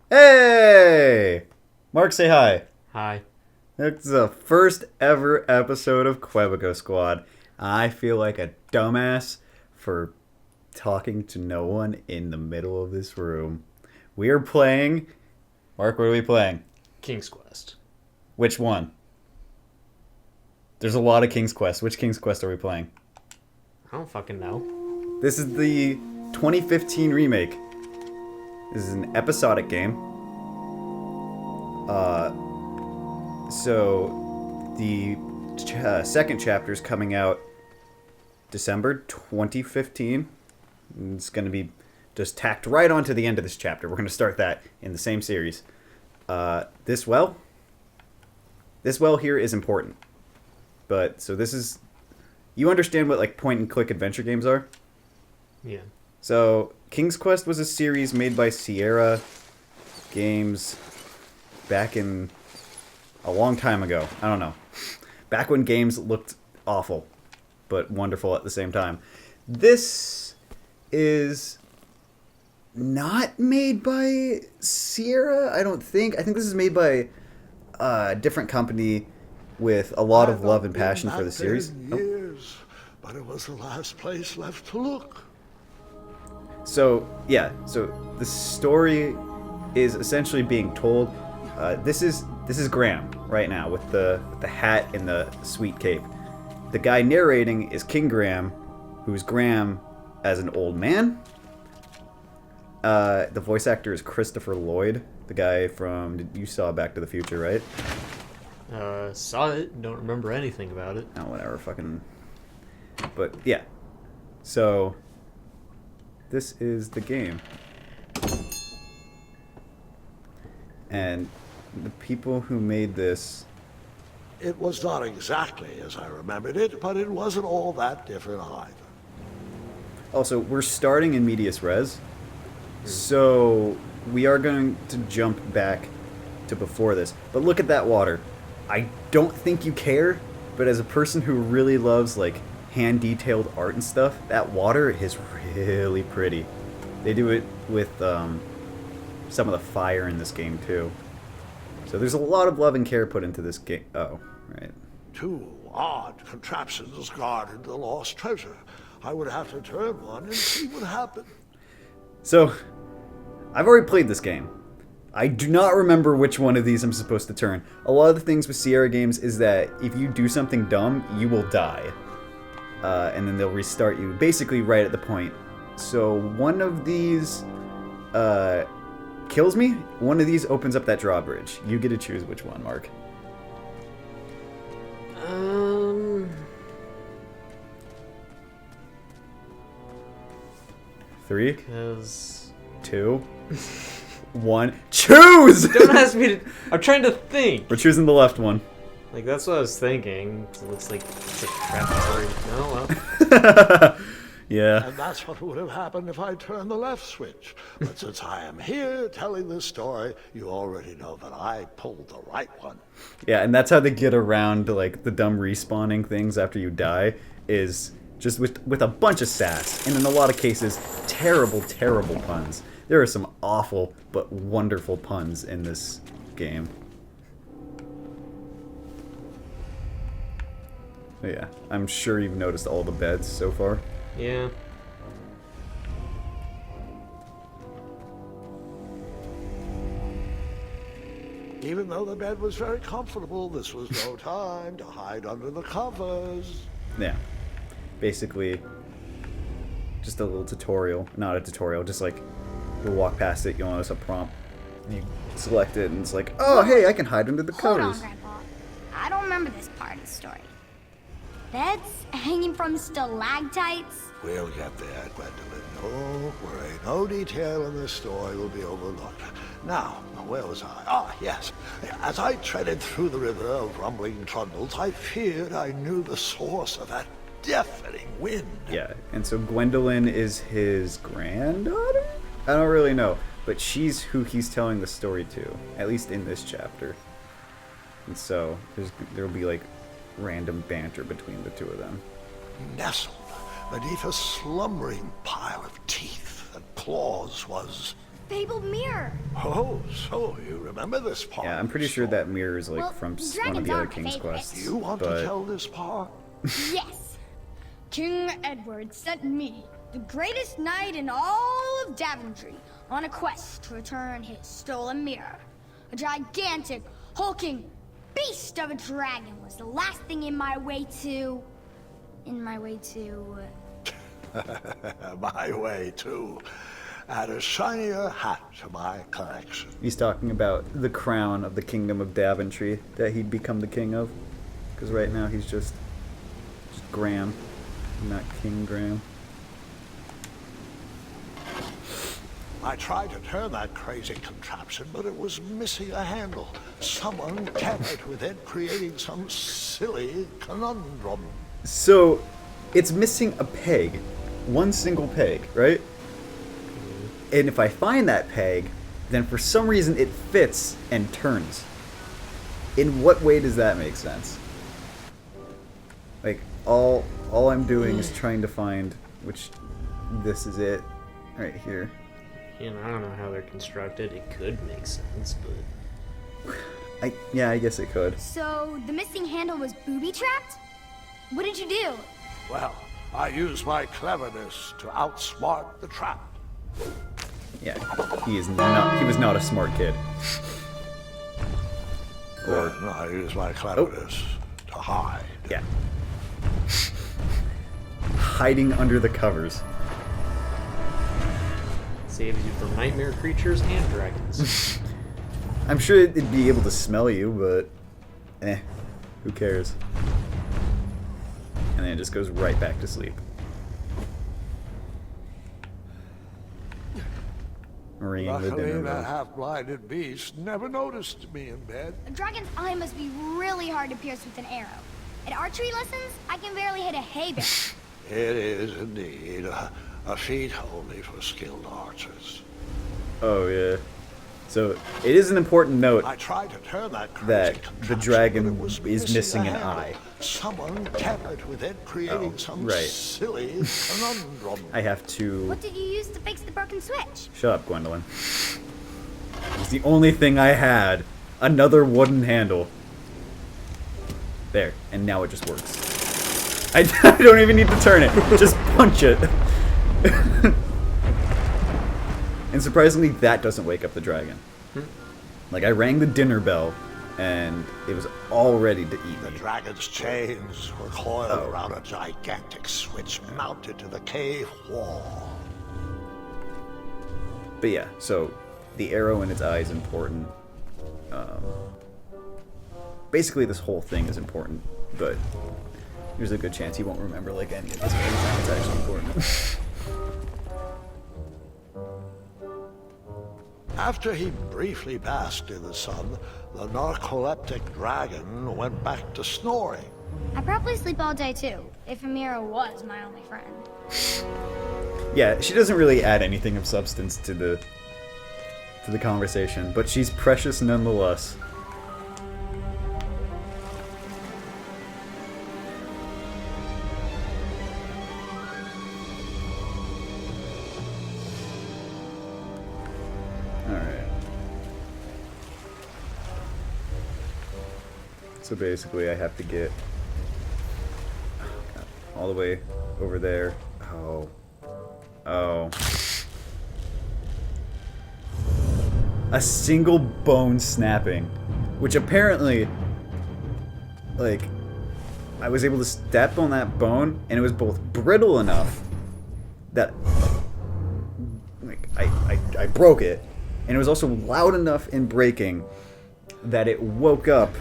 Hey! Mark, say hi. Hi. It's the first ever episode of KuebikoSquad. I feel like a dumbass for talking to no one in the middle of this room. We are playing... Mark, what are we playing? King's Quest. Which one? There's a lot of King's Quest. Which King's Quest are we playing? I don't fucking know. This is the 2015 remake. This is an episodic game. So the second chapter is coming out December 2015. It's going to be just tacked right onto the end of this chapter. We're going to start that in the same series. This well here is important. But so this is, you understand what like point and click adventure games are? Yeah. So King's Quest was a series made by Sierra Games back in a long time ago. I don't know. Back when games looked awful, but wonderful at the same time. This is not made by Sierra, I don't think. I think this is made by a different company with a lot of love and passion for the series. Years, but it was the last place left to look. So the story is essentially being told. This is Graham right now with the hat and the sweet cape. The guy narrating is King Graham, who's Graham as an old man. The voice actor is Christopher Lloyd, the guy from, you saw Back to the Future, right? Saw it. Don't remember anything about it. Oh, whatever, fucking. But yeah, so this is the game. And the people who made this... It was not exactly as I remembered it, but it wasn't all that different either. Also, we're starting in medias res, so we are going to jump back to before this. But look at that water. I don't think you care, but as a person who really loves like hand-detailed art and stuff, that water is really pretty. They do it with some of the fire in this game too. So there's a lot of love and care put into this game. Oh, right. Two odd contraptions guarded the lost treasure. I would have to turn one and see what happened. So, I've already played this game. I do not remember which one of these I'm supposed to turn. A lot of the things with Sierra games is that if you do something dumb, you will die. And then they'll restart you basically right at the point. So one of these kills me. One of these opens up that drawbridge. You get to choose which one, Mark. 3, Because 2, 1. Choose! don't ask me to. I'm trying to think. We're choosing the left one. Like that's what I was thinking. It looks like it's a preparatory. No, well. Yeah. And that's what would have happened if I turned the left switch. But since I am here telling this story, you already know that I pulled the right one. Yeah, and that's how they get around like the dumb respawning things after you die, is just with a bunch of sass, and in a lot of cases, terrible, terrible puns. There are some awful but wonderful puns in this game. But yeah, I'm sure you've noticed all the beds so far. Yeah. Even though the bed was very comfortable, this was no time to hide under the covers. Yeah. Basically, just a little tutorial. Not a tutorial, just like, you'll walk past it, you'll notice a prompt, and you select it, and it's like, oh, hey, I can hide under the Hold covers. on, Grandpa. I don't remember this part of the story. Beds hanging from stalactites? We'll get there, Gwendolyn. No worry. No detail in this story will be overlooked. Now, where was I? Ah, yes. As I treaded through the river of rumbling trundles, I feared I knew the source of that deafening wind. Yeah, and so Gwendolyn is his granddaughter? I don't really know, but she's who he's telling the story to, at least in this chapter. And so there'll be like random banter between the two of them. Nestled beneath a slumbering pile of teeth and claws was fabled mirror. Oh, so you remember this part? Yeah, I'm pretty sure that mirror is like Well, from one of dragons the other aren't King's favorite. quests. You want but to tell this part? Yes. King Edward sent me, the greatest knight in all of Daventry, on a quest to return his stolen mirror. A gigantic, hulking beast of a dragon was the last thing in my way to... My way, too. Add a shinier hat to my collection. He's talking about the crown of the kingdom of Daventry that he'd become the king of. Because right now he's just Graham, not King Graham. I tried to turn that crazy contraption, but it was missing a handle. Someone tampered with it, creating some silly conundrum. So, it's missing a peg. One single peg, right? And if I find that peg, then for some reason it fits and turns. In what way does that make sense? Like, all I'm doing is trying to find which... This is it. Right here. And I don't know how they're constructed. It could make sense, but... Yeah, I guess it could. So, the missing handle was booby-trapped? What did you do? Well, I used my cleverness to outsmart the trap. Yeah, he was not a smart kid. Or... Then I used my cleverness to hide. Yeah. Hiding under the covers. Saves you from nightmare creatures and dragons. I'm sure it'd be able to smell you, but... who cares? And then it just goes right back to sleep. Marine the Luckily, dinner that bell. half-blinded beast never noticed me in bed. A dragon's eye must be really hard to pierce with an arrow. At archery lessons, I can barely hit a hay bale. It is indeed a feat only for skilled archers. Oh, yeah. So, it is an important note I tried to turn that crazy that the contraption, dragon but it was is missing a an handle. eye. Someone tampered with it, creating Oh, some right. silly conundrum. I have to... What did you use to fix the broken switch? Shut up, Gwendolyn. It's the only thing I had. Another wooden handle. There. And now it just works. I don't even need to turn it. Just punch it. And surprisingly, that doesn't wake up the dragon. Like, I rang the dinner bell, and it was all ready to eat The me. dragon's chains were coiled Oh. around a gigantic switch mounted to the cave wall. But yeah, so the arrow in its eye is important. Basically, this whole thing is important, but there's a good chance he won't remember like any of this every time it's actually important. After he briefly basked in the sun, the narcoleptic dragon went back to snoring. I probably sleep all day too, if Amira was my only friend. Yeah, she doesn't really add anything of substance to the conversation, but she's precious nonetheless. Alright. So basically I have to get all the way over there. Oh. Oh. A single bone snapping. Which apparently, like, I was able to step on that bone, and it was both brittle enough that, like, I broke it, and it was also loud enough in breaking that it woke up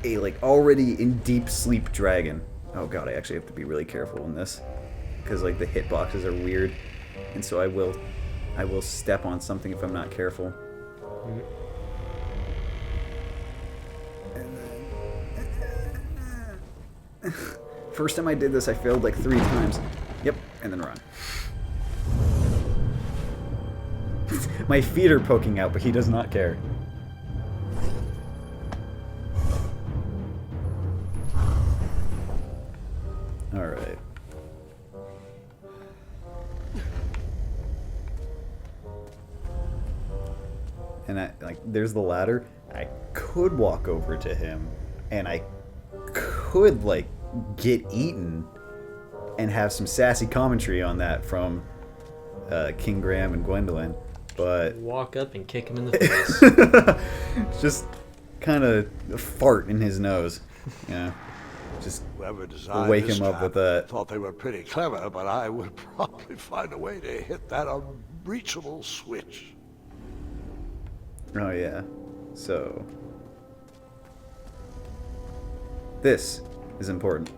a, like, already in deep sleep dragon. Oh god, I actually have to be really careful in this, because, like, the hitboxes are weird, and so I will step on something if I'm not careful. And then... First time I did this, I failed like 3 times. Yep, and then run. My feet are poking out, but he does not care. Alright. and there's the ladder. I could walk over to him, and I could like get eaten, and have some sassy commentary on that from King Graham and Gwendolyn, but Walk up and kick him in the face. just kind of fart in his nose, just Whoever designed wake this him up trap with that. thought they were pretty clever, but I would probably find a way to hit that unreachable switch. Oh yeah, so this is important.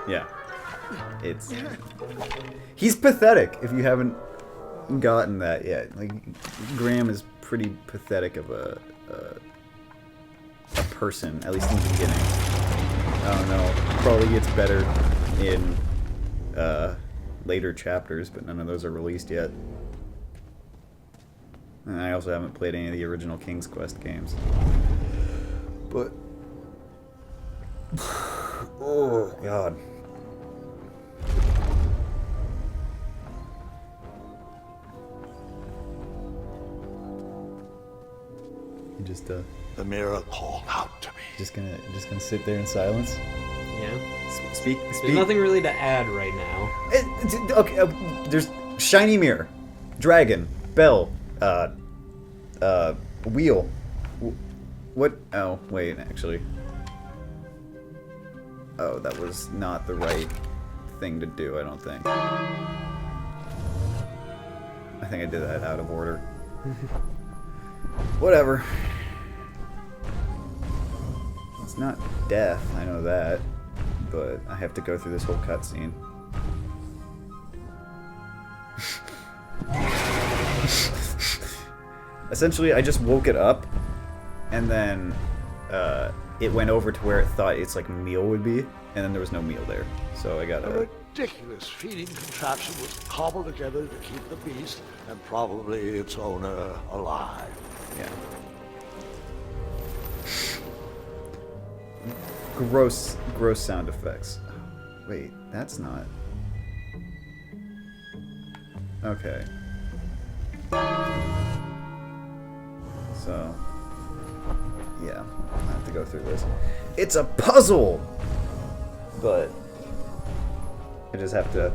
Yeah, he's pathetic if you haven't gotten that yet. Like, Graham is pretty pathetic of a person, at least in the beginning. I don't know, probably gets better in later chapters, but none of those are released yet. And I also haven't played any of the original King's Quest games. But oh god. You just The mirror called out to me. just gonna sit there in silence. Yeah. Speak. There's nothing really to add right now. Okay, there's shiny mirror, dragon, bell, wheel. What? Oh, wait, actually. Oh, that was not the right thing to do, I don't think. I think I did that out of order. Whatever. It's not death, I know that. But I have to go through this whole cutscene. Essentially, I just woke it up, and then it went over to where it thought its like meal would be, and then there was no meal there. So I A gotta. ridiculous feeding contraption was cobbled together to keep the beast and probably its owner alive. Yeah. Gross sound effects. Wait, that's not. Okay. So, yeah, I have to go through this. It's a puzzle! But I just have to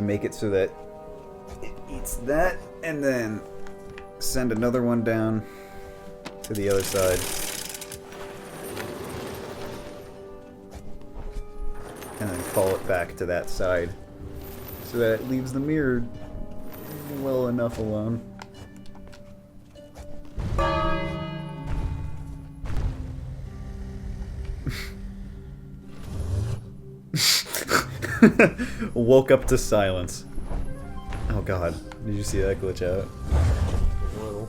make it so that it eats that and then send another one down to the other side. And then call it back to that side so that it leaves the mirror well enough alone. Woke up to silence. Oh god, did you see that glitch out? A little.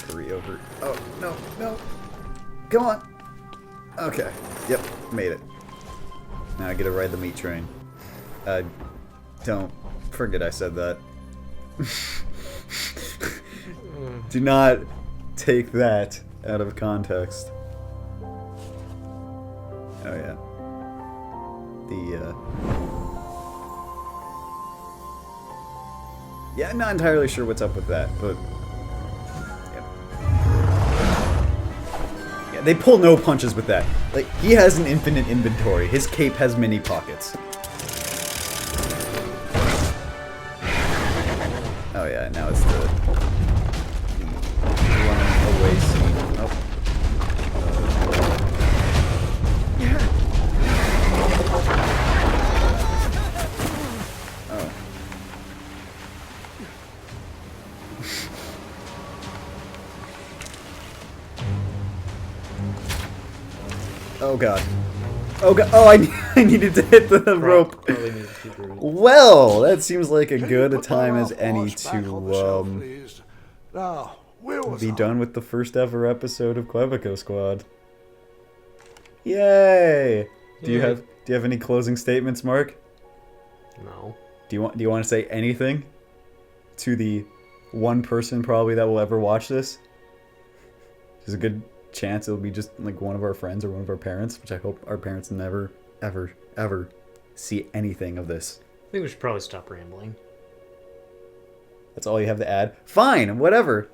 Hurry over. Oh, no, no. Come on. Okay. Yep, made it. Now I get to ride the meat train. Don't forget I said that. Do not take that out of context. Oh yeah. Yeah, I'm not entirely sure what's up with that, but yeah, they pull no punches with that. Like, he has an infinite inventory. His cape has many pockets. Oh yeah, now it's the running away scene. Oh. Oh. Oh god. Oh god. Oh, I needed to hit the rope. Probably need to keep her- Well, that seems like a Can you good a put time my as any horse back on the to shelf, please? Now, where was be I? done with the first ever episode of KuebikoSquad. Yay! Do you Yay. have any closing statements, Mark? No. Do you want to say anything to the one person probably that will ever watch this? There's a good chance it'll be just like one of our friends or one of our parents, which I hope our parents never, ever, ever see anything of this. I think we should probably stop rambling. That's all you have to add? Fine, whatever.